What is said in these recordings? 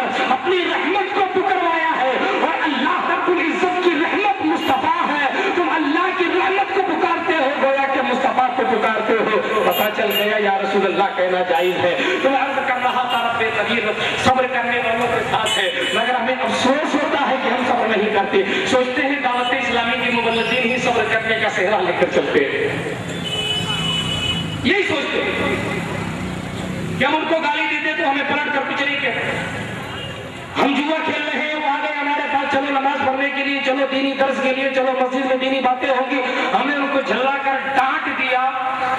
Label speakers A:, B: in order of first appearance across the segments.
A: کر اپنی رحمت کو پکروایا ہے، اور اللہ رب العزت کی رحمت مصطفیٰ ہے، تم اللہ کی رحمت کو پکارتے ہو گویا کہ مصطفیٰ کو پکارتے ہو۔ پتہ چل گیا یا رسول اللہ کہنا جائز ہے۔ تو میں عرض کر رہا تھا رب قدیر صبر کرنے والوں کے ساتھ ہے، مگر ہمیں افسوس ہوتا ہے کہ ہم صبر نہیں کرتے، سوچتے ہیں دعوت اسلامی کے مبلغین ہی صبر کرنے کا صحرا لے کر چلتے ہیں، یہی سوچتے ہیں کہ ہم ان کو گالی دیتے تو ہمیں پلٹ کر کچھ نہیں کہتے، ہم جوا کھیل رہے ہیں وہ آ گئے ہمارے پاس، چلو نماز پڑھنے کے لیے، چلو دینی درس کے لیے، چلو مسجد میں دینی باتیں ہوں گی، ہم نے ان کو جھلا کر ڈانٹ دیا،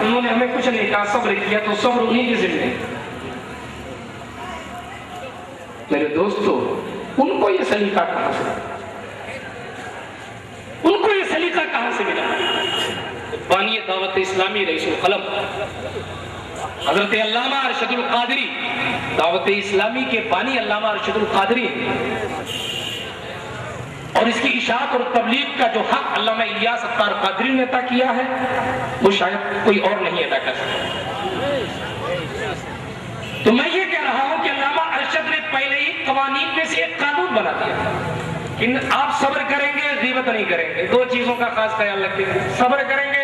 A: انہوں نے ہمیں کچھ نہیں کہا، صبر کیا، تو صبر انہی کی ذمہ ہے۔ میرے دوستو، ان کو یہ سلیقہ کہاں سے ملا؟ ان کو یہ سلیقہ کہاں سے ملا؟ بانی دعوت اسلامی رئیس القلم حضرت علامہ ارشد القادری، دعوت اسلامی کے بانی علامہ ارشد القادری، اور اس کی اشاعت اور تبلیغ کا جو حق علامہ الیاس اتار قادری نے عطا کیا ہے وہ شاید کوئی اور نہیں ادا کر سکتا۔ تو میں یہ کہہ رہا ہوں کہ علامہ ارشد نے پہلے ہی قوانین میں سے ایک قانون بنا دیا کہ آپ صبر کریں گے، غیبت نہیں کریں گے، دو چیزوں کا خاص خیال رکھیں گے، صبر کریں گے،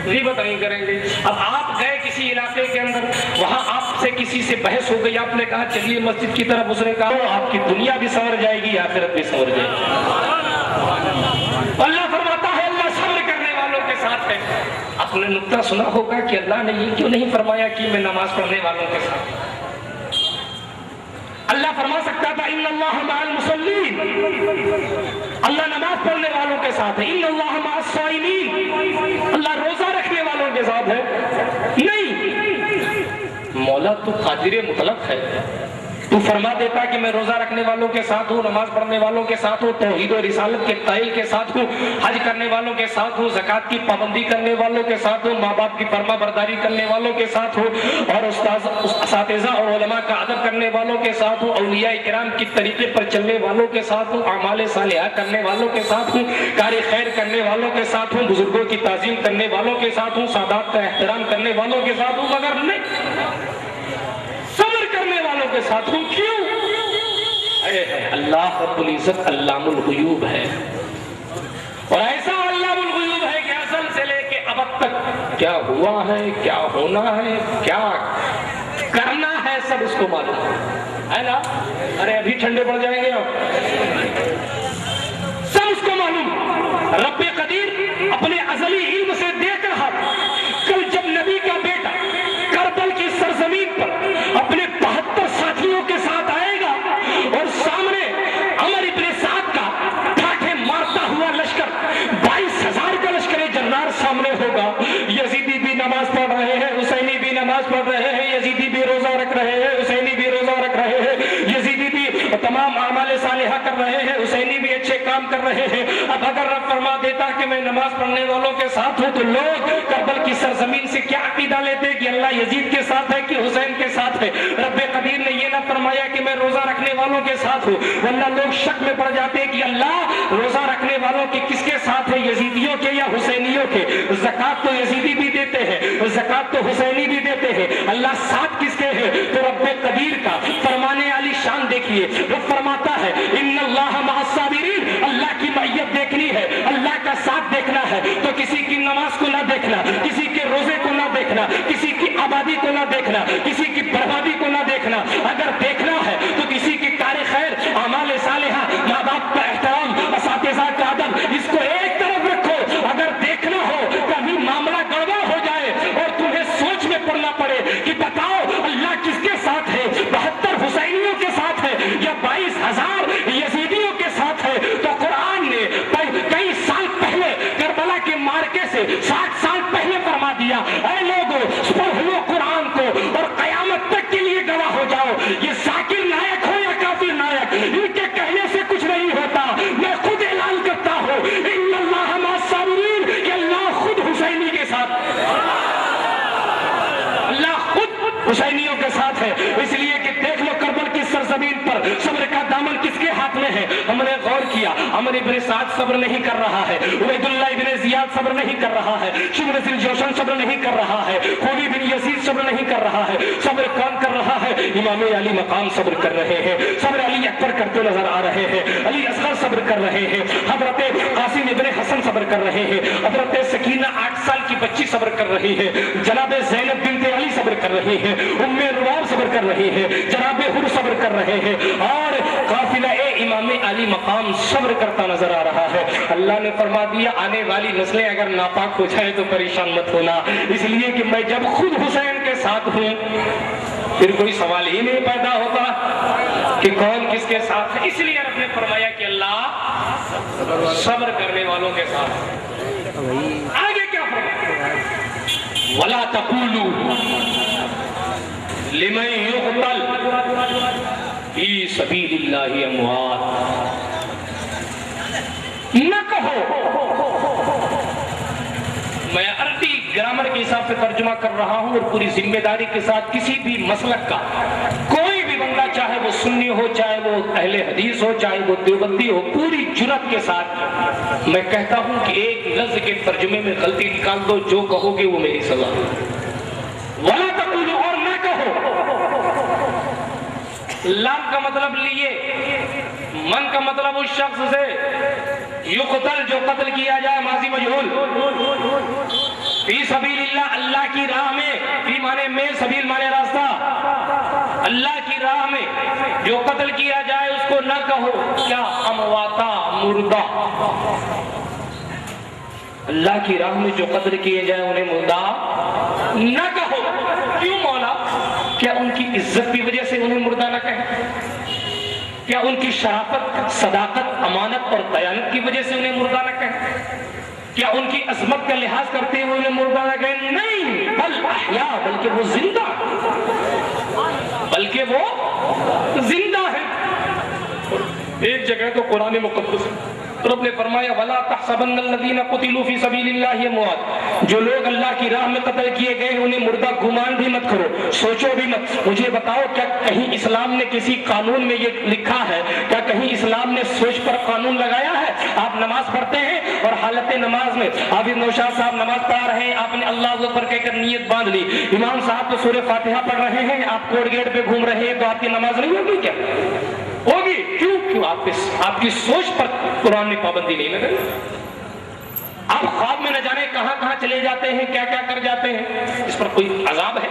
A: غیبت نہیں کریں گے۔ اب آپ گئے کسی علاقے کے اندر، وہاں آپ سے کسی سے بحث ہو گئی، آپ نے کہا چلیے مسجد کی طرف، اس نے کہا آپ کی دنیا بھی سنور جائے گی، آخرت بھی سنور جائے گی۔ اللہ فرماتا ہے اللہ صبر کرنے والوں کے ساتھ ہے۔ آپ نے نکتہ سنا ہوگا کہ اللہ نے یہ کیوں نہیں فرمایا کہ میں نماز پڑھنے والوں کے ساتھ؟ اللہ فرما سکتا تھا ان اللہ مع المصلین، اللہ نماز پڑھنے والوں کے ساتھ ہے، ان اللہ مع الصائمین، اللہ روزہ رکھنے والوں کے ساتھ ہے، نہیں، مولا تو قادر مطلق ہے، تو فرما دیتا کہ میں روزہ رکھنے والوں کے ساتھ ہوں، نماز پڑھنے والوں کے ساتھ ہوں، توحید و رسالت کے قائل کے ساتھ ہوں، حج کرنے والوں کے ساتھ ہوں، زکوٰۃ کی پابندی کرنے والوں کے ساتھ ہوں، ماں باپ کی فرما برداری کرنے والوں کے ساتھ ہوں، اور اساتذہ اور علماء کا ادب کرنے والوں کے ساتھ ہوں، اولیاء کرام کی طریقے پر چلنے والوں کے ساتھ ہوں، اعمال صالحہ کرنے والوں کے ساتھ ہوں، کار خیر کرنے والوں کے ساتھ ہوں، بزرگوں کی تعظیم کرنے والوں کے ساتھ ہوں، سادات کا احترام کرنے والوں کے ساتھ ہوں، مگر نہیں، صبر کرنے والوں کے ساتھ ہوں۔ کیوں؟ اللہ رب العزت علام الغیوب ہے، اور ایسا علام الغیوب ہے کہ ازل سے لے کے ابد تک کیا ہوا ہے، کیا ہونا ہے، کیا کرنا ہے، سب اس کو معلوم ہے نا؟ ارے ابھی ٹھنڈے پڑ جائیں گے آپ، سب اس کو معلوم۔ رب قدیر اپنے ازلی علم سے دیکھ رہا تھا، کل جب نبی کا بیٹا کربل کی سرزمین پر اپنے 72 ساتھیوں کے ساتھ آئے گا، اور سامنے عمر ابن سعد کا ٹھاٹھے مارتا ہوا لشکر 22,000 کا لشکر جرار سامنے ہوگا، یزیدی بھی نماز پڑھ رہے ہیں، حسینی بھی نماز پڑھ رہے ہیں، یزیدی بھی روزہ رکھ رہے ہیں، حسینی بھی روزہ رکھ رہے ہیں، یزیدی بھی تمام اعمال صالحہ کر رہے ہیں، حسینی بھی اچھے کام کر رہے ہیں۔ اب اگر رب فرما دیتا کہ میں نماز پڑھنے والوں کے ساتھ ہوں، تو لوگ کربل کی سرزمین سے کیا عقیدہ لیتے کہ اللہ یزید کے ساتھ ہے کہ حسین کے ساتھ ہے؟ رب قدیر نے یہ نہ فرمایا کہ میں روزہ رکھنے والوں کے ساتھ ہوں، ورنہ لوگ شک میں پڑ جاتے کہ اللہ روزہ رکھنے والوں کے کس کے ساتھ ہے، یزیدیوں کے یا حسینیوں کے؟ زکوٰۃ تو یزیدی بھی دیتے ہیں، زکوٰۃ تو حسینی بھی دیتے ہیں، اللہ ساتھ کس کے ہے؟ تو رب قدیر کا فرمانے والی شان دیکھیے، وہ فرماتا ہے ان اللہ مع الصابرین، اللہ کی معیت دیکھنی ہے، اللہ کا ساتھ دیکھنا ہے، تو کسی کی نماز کو نہ دیکھنا، کسی کے روزے کو نہ دیکھنا، کسی کی آبادی کو نہ دیکھنا، کسی کی بربادی کو نہ دیکھنا، اگر دیکھنا ہے تو کسی کی کار خیر، اعمال صالحہ، ماں باپ کا احترام، اساتذہ کا ادب، اس کو ایک طرف رکھو۔ اگر دیکھنا ہو کبھی معاملہ گڑبڑ ہو جائے اور تمہیں سوچ میں پڑنا پڑے کہ بتاؤ اللہ کس کے ساتھ ہے، 72 حسینیوں کے ساتھ ہے یا 22,000 یزیدیوں کے ساتھ ہے، تو قرآن نے کئی سال پہلے کربلا کے مارکے سے 60 سال پہلے فرما دیا، اے لوگوں پڑھ لو قرآن کو اور قیامت تک کے لیے گواہ ہو جاؤ۔ یہ ذاکر نائک ہو یا کافر نائک، ان کے کہنے سے کچھ نہیں ہوتا، میں خود اعلان کرتا ہوں ان اللہ مع الصابرین، کہ اللہ خود حسینی کے ساتھ، اللہ خود حسینیوں کے ساتھ ہے۔ اس لیے کہ دیکھ لو کربل کی سرزمین پر صبر کا دامن کس کے ہاتھ میں ہے؟ ہم نے غور کیا عمر ابن سعد صبر نہیں کر رہا ہے, عبید اللہ ابن زیاد صبر نہیں کر رہا ہے, شمر بن جوشن صبر نہیں کر رہا ہے, خولی بن یزید صبر نہیں کر رہا ہے. صبر کون کر رہا ہے؟ امام علی مقام صبر کر رہے ہیں. صبر علی اکبر کرتے نظر آ رہے ہیں, علی اصغر صبر کر رہے ہیں, حضرت قاسم ابن حسن صبر کر رہے ہیں, حضرت سکینہ 8 سال کی بچی صبر کر رہی ہے, جناب زینب بنت علی صبر کر رہی ہے, ام رواب صبر کر رہی ہے, جناب حر صبر کر رہے ہیں, اور قافلہ امام علی مقام صبر کرتا نظر آ رہا ہے. اللہ نے فرما دیا آنے والی نسلیں اگر ناپاک ہو جائے تو پریشان مت ہونا, اس لیے کہ میں جب خود حسین کے ساتھ ہوں پھر کوئی سوال ہی نہیں پیدا ہوتا کہ کون کس کے ساتھ ہے. اس لیے رب نے فرمایا کہ اللہ صبر کرنے والوں کے ساتھ. آگے کیا فرمایا؟ وَلَا تَقُولُوا لِمَن يُقْتَلْ فِي سَبِيلِ اللَّهِ أَمْوَاتٌ. نہ کہو, میں عربی گرامر کے حساب سے ترجمہ کر رہا ہوں اور پوری ذمہ داری کے ساتھ کسی بھی مسلک کا کوئی بھی بندہ, چاہے وہ سنی ہو, چاہے وہ اہل حدیث ہو, چاہے وہ دیوبندی ہو, پوری جرات کے ساتھ میں کہتا ہوں کہ ایک لفظ کے ترجمے میں غلطی نکال دو, جو کہو گے وہ میری سزا. وَلَا تَقُولُوا, اور نہ کہو. لام کا مطلب لیے, من کا مطلب اس شخص سے, یقتل جو قتل کیا جائے, ماضی مجہول. فی سبیل اللہ, اللہ کی راہ میں, فی مانے میں, سبیل مانے راستہ, اللہ کی راہ میں جو قتل کیا جائے اس کو نہ کہو کیا امواتا, مردہ. اللہ کی راہ میں جو قتل کیے جائے انہیں مردہ نہ کہو. کیوں مولا؟ کیا ان کی عزت کی وجہ سے انہیں مردہ نہ کہیں؟ کیا ان کی شرافت, صداقت, امانت اور دیانت کی وجہ سے انہیں مردہ نہ کہیں؟ کیا ان کی عظمت کا لحاظ کرتے ہوئے انہیں مردہ نہ کہیں؟ نہیں, بل احیاء, بلکہ وہ زندہ, بلکہ وہ زندہ ہے. ایک جگہ تو قرآن مقدس رب نے فرمایا وَلَا تَحْسَبَنَّ الَّذِينَ قُتِلُوا فِي سَبِيلِ اللَّهِ أَمْوَاتٌ. جو لوگ اللہ کی راہ میں قتل کیے گئے انہیں مردہ گمان بھی مت کرو, سوچو بھی مت. مجھے بتاؤ, کیا کہیں اسلام نے کسی قانون میں یہ لکھا ہے, کیا کہیں اسلام نے سوچ پر قانون لگایا ہے؟ آپ نماز پڑھتے ہیں اور حالت نماز میں حافظ نوشاد صاحب نماز پڑھا رہے ہیں, آپ نے اللہ اکبر کہہ کر نیت باندھ لی, امام صاحب تو سورہ فاتحہ پڑھ رہے ہیں, آپ کوٹ گیٹ پہ گھوم رہے ہیں, تو آپ کی نماز نہیں ہوگی کیا؟ ہوگی. کیوں؟ آپ کی سوچ پر قرآن نے پابندی نہیں لگائی. آپ خواب میں نہ جانے کہاں کہاں چلے جاتے ہیں, کیا کیا کر جاتے ہیں, اس پر کوئی عذاب ہے؟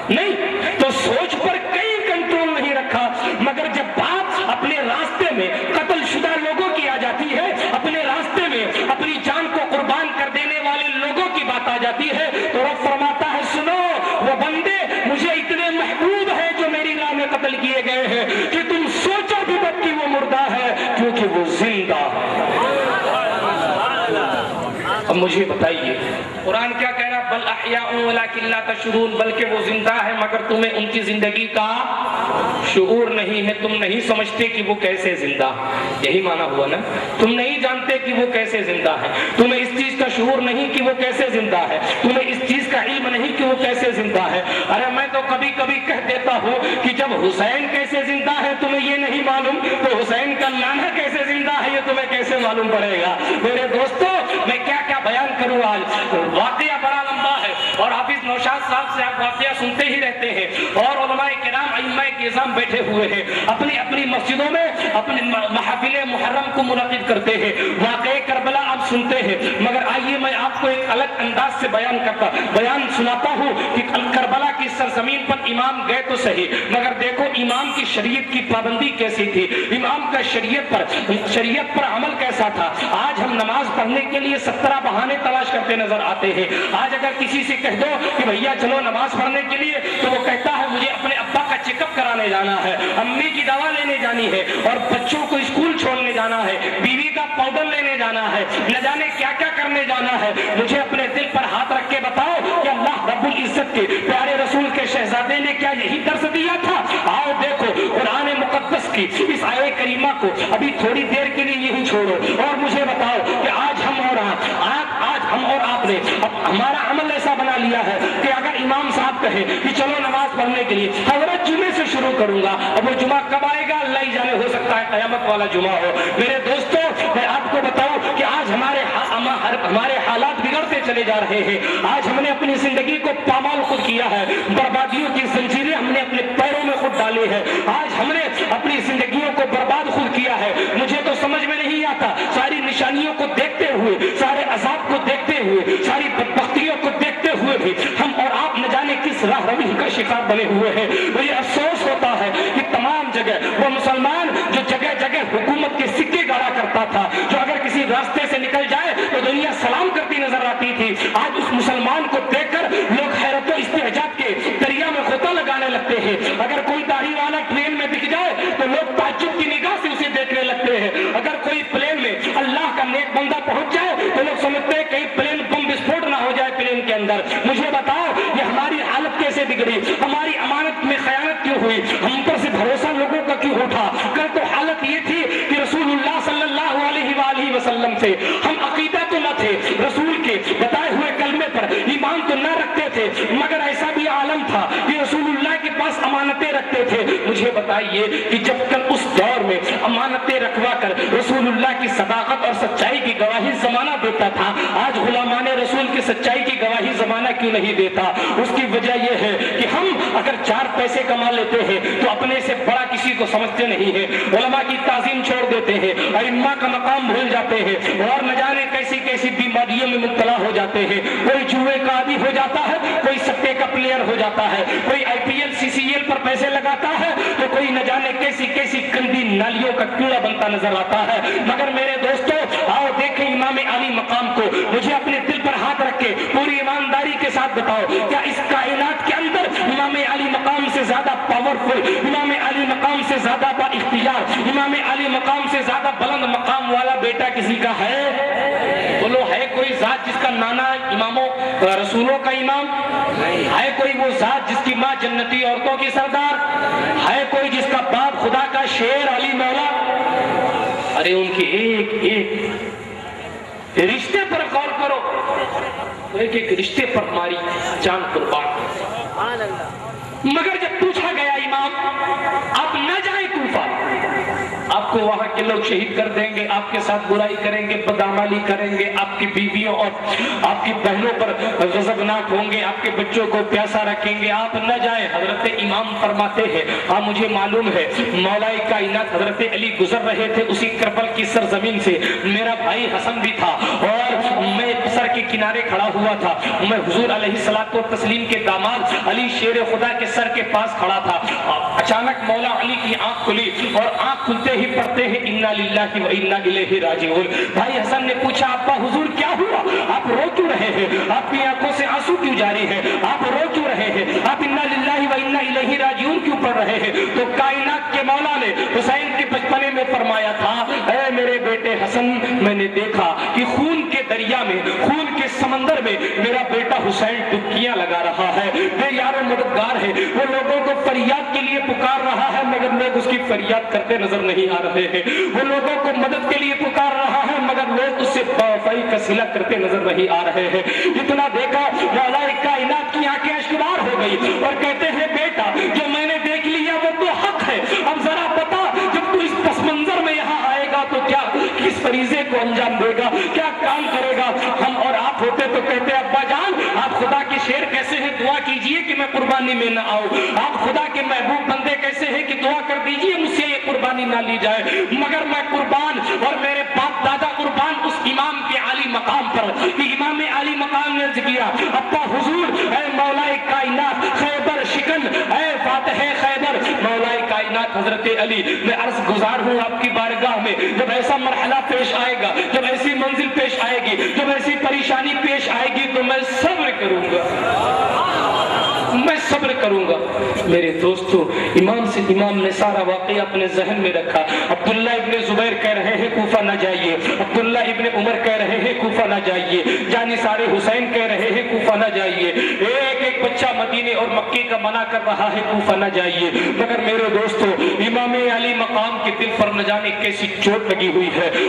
A: نہیں. تو سوچ پر کہیں کنٹرول نہیں رکھا, مگر جب بات اپنے راستے میں قتل شدہ لوگوں کی آ جاتی ہے, اپنے راستے میں اپنی جان کو قربان کر دینے والے لوگوں کی بات آ جاتی ہے, تو رب فرماتا ہے سنو, وہ بندے مجھے اتنے محبوب ہیں جو میری راہ میں قتل کیے گئے ہیں کہ تم سوچو بھی مت کہ وہ مردہ ہے, کیونکہ وہ زندہ ہے. اب مجھے بتائیے قرآن کیا کہہ رہا؟ بل احیاء ولکن لا تشعرون, بلکہ وہ زندہ ہے مگر تمہیں ان کی زندگی کا شعور نہیں ہے, تم نہیں سمجھتے کہ وہ کیسے زندہ. یہی معنی ہوا نا, تم نہیں جانتے کہ وہ کیسے زندہ ہے, تمہیں اس چیز کا شعور نہیں کہ وہ کیسے زندہ ہے, تمہیں اس چیز کا علم نہیں کہ وہ کیسے زندہ ہے. ارے میں تو کبھی کبھی کہہ دیتا ہوں کہ جب حسین کیسے زندہ ہے تمہیں یہ نہیں معلوم, تو حسین کا نانا کیسے زندہ ہے یہ تمہیں کیسے معلوم پڑے گا؟ میرے دوستو, میں کیا کیا بیان کروں آج, واقعہ بڑا لمبا ہے اور حافظ نوشاد صاحب سے آپ واقعہ سنتے ہی رہتے ہیں, اور علماء کرام ائمہ اعظام بیٹھے ہوئے ہیں, اپنی اپنی مسجدوں میں اپنے محافل محرم کو منعقد کرتے ہیں, واقعہ کربلا آپ سنتے ہیں. مگر آئیے میں آپ کو ایک الگ انداز سے بیان سناتا ہوں کہ کربلا کی سرزمین پر امام گئے تو صحیح, مگر دیکھو امام کی شریعت کی پابندی کیسی تھی, امام کا شریعت پر عمل کیسا تھا. آج ہم نماز پڑھنے کے لیے 17 بہانے تلاش کرتے نظر آتے ہیں. آج اگر کسی سے کہہ دو کہ بھیا چلو نماز پڑھنے کے لیے, تو وہ کہتا ہے مجھے اپنے ابا کا چیک اپ کرانے جانا ہے, امی کی دوا لینے جانی ہے, اور بچوں کو اسکول چھوڑنے جانا ہے, بیوی کا پاؤڈر لینے جانا ہے, نہ جانے کیا کیا کرنے جانا ہے. مجھے اپنے دل پر ہاتھ رکھ کے بتاؤ کہ اللہ رب العزت کے پیارے رسول کے شہزادے نے کیا یہی درس دیا تھا؟ آؤ دیکھو قرآن مقدس کی اس آیے کریمہ کو ابھی تھوڑی دیر کے لیے یہی چھوڑو, اور مجھے بتاؤ کہ آج ہم اور آپ نے ہمارا عمل ایسا بنا لیا ہے کہ اگر امام صاحب کہے کہ چلو نماز پڑھنے کے لیے، حضرت جمعے سے شروع کروں گا، اب وہ جمعہ کب آئے گا اللہ ہی جانے، ہو سکتا ہے قیامت والا جمعہ ہو۔ میرے دوستو میں آپ کو بتاؤں کہ آج ہمارے حالات بگڑتے چلے جا رہے ہیں، آج ہم نے اپنی زندگی کو پامال خود کیا ہے، بربادیوں کی زنجیریں ہم نے اپنے پیروں میں خود ڈالی ہے، آج ہم نے اپنی زندگیوں کو برباد خود کیا ہے۔ مجھے تو سمجھ میں نہیں آتا، ساری نشانیوں کو دیکھتے ہوئے، سارے عذاب کو دیکھتے ہوئے، ساری بدبختیوں کو دیکھتے ہوئے بھی ہم اور آپ نہ جانے کس راہ روی کا شکار بنے ہوئے ہیں۔ مجھے افسوس ہوتا ہے کہ تمام جگہ وہ مسلمان جو جگہ جگہ حکومت کے سکے گاڑا کرتا تھا، جو اگر کسی راستے سے نکل جائے تو دنیا سلام کرتی نظر آتی تھی، آج اس مسلمان کو دیکھ کر لوگ حیرت و استعجاب کے دریا میں غوطہ لگانے لگتے ہیں۔ اگر کوئی داڑھی والا ٹرین میں دکھ جائے تو لوگ تعجب کی نگاہ سے اسے دیکھنے لگتے ہیں۔ اگر کوئی پلین میں اللہ کا نیک بندہ پہنچ جائے تو لوگ سمجھتے ہیں کہیں پلین بم وسفوٹ نہ ہو جائے پلین کے اندر۔ مجھے بتاؤ یہ ہماری حالت کیسے بگڑی، ہماری امانت میں خیانت کیوں ہوئی، ہم پر سے بھروسہ لوگوں کا کیوں اٹھا؟ کل تو حالت یہ تھی کہ رسول اللہ صلی اللہ علیہ وآلہ وسلم سے ہم عقیدہ تو نہ تھے، رسول کے بتائے ہوئے کلمے پر ایمان تو نہ رکھتے تھے، مگر ایسا بھی عالم تھا کہ رسول اللہ کے پاس امانتیں رکھتے تھے۔ مجھے بتائیے کہ جب کل اس دور میں امانتیں رکھوا کر رسول اللہ کی صداقت اور سچائی کی گواہی زمانہ دیتا تھا، آج غلامان رسول کی سچائی کی گواہی زمانہ کیوں نہیں دیتا؟ اس کی وجہ یہ ہے کہ ہم اگر 4 پیسے کما لیتے ہیں تو اپنے سے بڑا کسی کو سمجھتے نہیں ہیں، علماء کی تعظیم چھوڑ دیتے ہیں، ائمہ کا مقام بھول جاتے ہیں، اور نہ جانے کیسی کیسی بیماریوں میں مبتلا ہو جاتے ہیں۔ کوئی جوئے کا عادی ہو جاتا ہے، کوئی سٹے کا پلیئر ہو جاتا ہے، کوئی IPL CCL پر پیسے لگاتا ہے تو کوئی نہ جانے کیسی کیسی گندی نالیوں کا کیڑا بنتا نظر آتا ہے۔ مگر میرے دوستو آؤ دیکھیں امام علی مقام کو، مجھے اپنے دل پر ہاتھ رکھ کے پوری ایمانداری کے ساتھ بتاؤ کیا اس کائنات کے اندر امام علی مقام سے زیادہ پاورفل، امام علی مقام سے زیادہ با اختیار، امام علی مقام سے زیادہ بلند مقام والا بیٹا کسی کا ہے؟ بولو ہے کوئی ذات جس کا نانا اماموں رسولوں کا امام؟ ہے کوئی وہ ذات جس کی ماں جنتی عورتوں کی سردار؟ ہے کوئی جس کا باپ خدا کا شیر علی مولا؟ ارے ان کے ایک ایک رشتے پر غور کرو، ایک ایک رشتے پر ہماری جان قربان۔ مگر جب پوچھا گیا امام آپ نہ جائیں کوفہ، آپ کو وہاں کے لوگ شہید کر دیں گے، آپ کے ساتھ برائی کریں گے، بدعمالی کریں گے، آپ کی بیویوں اور آپ کی بہنوں پر غضبناک ہوں گے، آپ کے بچوں کو پیاسا رکھیں گے، آپ نہ جائیں۔ حضرت امام فرماتے ہیں ہاں مجھے معلوم ہے مولا کائنات حضرت علی گزر رہے تھے اسی کربل کی سرزمین سے، میرا بھائی حسن بھی تھا اور میں سر کے کنارے کھڑا ہوا تھا، میں حضور علیہ الصلوۃ والتسلیم کے داماد علی شیر خدا کے سر کے پاس کھڑا تھا۔ اچانک مولا علی کی آنکھ کھلی اور آنکھ کھلتے ہی پڑھتے ہیں انا للہ و انا الیہ راجعون۔ بھائی حسن نے پوچھا ابا حضور کیا ہوا، آپ رو کیوں رہے ہیں، آپ کی آنکھوں سے آنسو کیوں جاری ہے، آپ رو کیوں رہے ہیں، آپ انا للہ و انا الیہ راجعون کیوں پڑھ رہے ہیں؟ تو کائنات کے مولا نے حسین کے بچپنے میں فرمایا تھا اے میرے بیٹے حسن میں نے دیکھا کہ خون کے دریا میں، خون کے سمندر میں میرا بیٹا حسین ڈبکیاں لگا رہا ہے، بے یار و مددگار ہے، وہ لوگوں کو فریاد کے لیے پکار رہا ہے مگر لوگ اس کی فریاد کرتے نظر نہیں آ رہے ہیں، وہ لوگوں کو مدد کے لیے پکار رہا ہے مگر لوگ اس سے وفائی کا صلہ کرتے نظر نہیں آ رہے ہیں۔ اتنا دیکھا مولا کائنات کی آنکھیں اشکبار ہو گئی اور کہتے ہیں بیٹا جو میں نے دیکھ لیا وہ تو حق ہے، اب ذرا بتا جب تو اس پس منظر میں یہاں آئے گا تو کیا کس فریضے کو انجام دے گا، کیا کام کرے گا؟ ہم اور آپ ہوتے تو کہتے ابا جان آپ خدا کے شیر کیسے ہیں، دعا کیجئے کہ میں قربانی میں نہ آؤں، آپ خدا کے محبوب بندے کیسے ہیں کہ دعا کر دیجئے مجھ سے یہ قربانی نہ لی جائے، مگر میں قربان اور میرے باپ دادا قربان اس امام کے عالی مقام پر کہ امام عالی مقام نے کیا ابا حضور اے مولا کائنات خیبر شکن اے فاتح خیبر مولا کائنات حضرت علی میں عرض گزار ہوں آپ کی بارگاہ میں، جب ایسا مرحلہ پیش آئے گا، جب ایسی منزل پیش آئے گی، جب ایسی پریشانی پیش آئے گی تو میں صبر کروں گا، میں صبر کروں گا۔ میرے دوستو امام نے سارا واقعہ اپنے ذہن میں رکھا۔ عبداللہ ابن زبیر کہہ رہے ہیں کوفہ نہ جائیے، عبداللہ ابن عمر کہہ رہے ہیں کوفہ نہ جائیے، جانثار حسین کہہ رہے ہیں کوفہ نہ جائیے، ایک ایک بچہ مدینے اور مکے کا منع کر رہا ہے کوفہ نہ جائیے، مگر میرے دوستو امام علی مقام کے دل پر نہ جانے کیسی چوٹ لگی ہوئی ہے،